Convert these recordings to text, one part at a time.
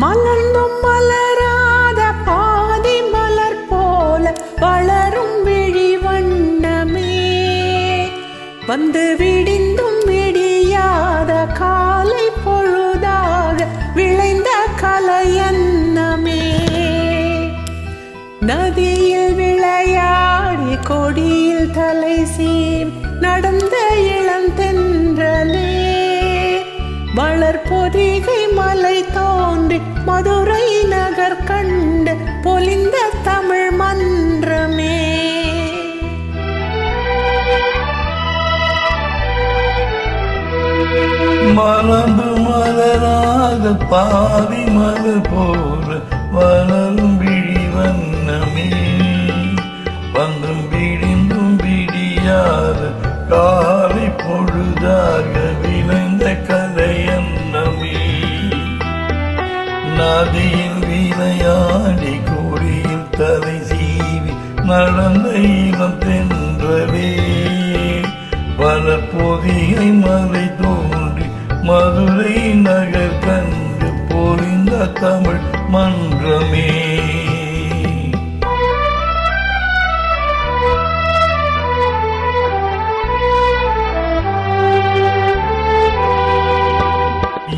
மலர்ந்தும் மலராத பாதி மலர் போல வளரும் விழி வண்ணமே, வந்து விடிந்தும் விடியாத காலை பொழுதாக விளைந்த கலையன்னமே. நதியில் விளையாடி கொடியில் தலை சீவி நடந்த இளம் தென்றலே, வளர்பொதிகை மலை தோன்றி மதுரை நகர் கண்டு பொலிந்த தமிழ் மன்றமே. மலர்ந்து மலராத பாதி மலர் போல வளரும் விழி வண்ணமே, வந்தும் விடிந்தும் விடியாத காலை பொழுதாக விளைந்த கதையன்னமே. நதியில் விளையாடி கொடியில் தலை சீவி நடந்த இளம் தென்றலே, வளர்பொதிகை மலை தோன்றி மதுரை நகர் கண்டு பொலிந்த தமிழ் மன்றமே.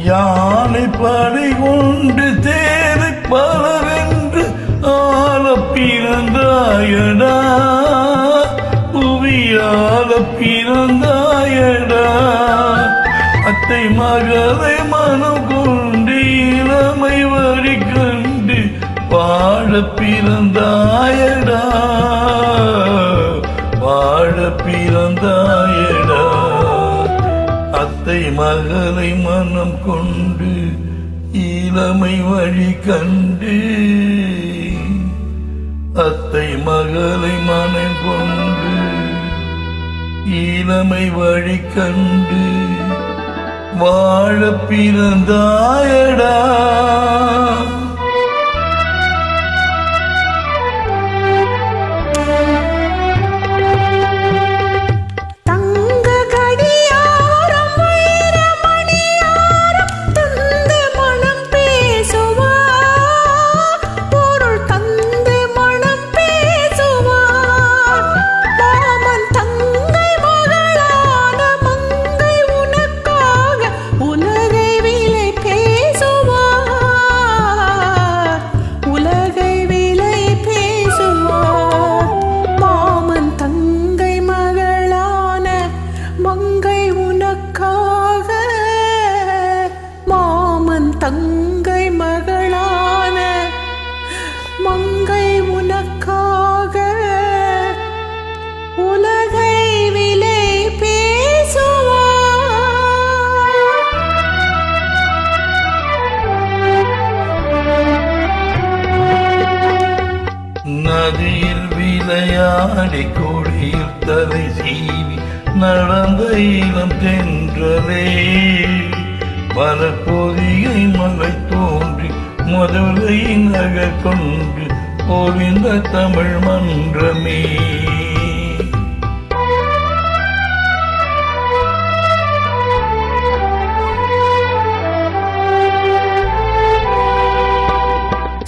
யானை படை கொண்டு தேரை பலவென்று ஆள பிறந்தாயடா, புவியால பிறந்தாயடா. அத்தை மகளை மனம் கொண்டு இளமை வழி கண்டு வாழ பிறந்தாயடா, வாழ பிறந்தாயடா. அத்தை மகளை மனம் கொண்டு இளமை வழி கண்டு, அத்தை மகளை மனம் கொண்டு இளமை வழி கண்டு வாழ பிறந்தாயடா. தங்கை மகளான மங்கை உனக்காக உலகை விலை பேசுவார். நதியில் விளையாடி கொடியில் தலை சீவி நடந்த இளம் தென்றலே, வளர்பொதிகை மலை தோன்றி மதுரை நகர் கொண்டு பொலிந்த தமிழ் மன்றமே.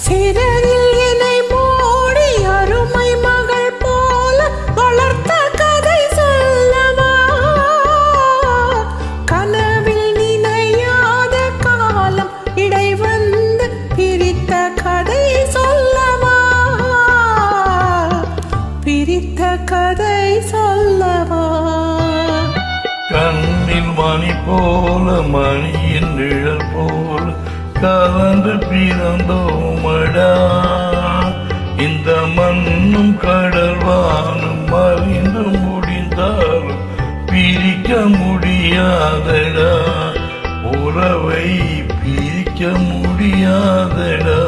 சிறகில் என்னை மூடி அருமை மகள் போல வளர்த்த கதை சொல்லவா, கனவில் நினையாத காலம் இடை வந்து பிரித்த கதை சொல்லவா, பிரித்த கதை சொல்லவா. கண்ணில் மணி போல மணியின் நிழல் போல கலந்து பிறந்தோமடா, இந்த மண்ணும் கடல் வானும் மறிந்து முடிந்தாலும் பிரிக்க முடியாதடா, உறவை பிரிக்க முடியாதடா.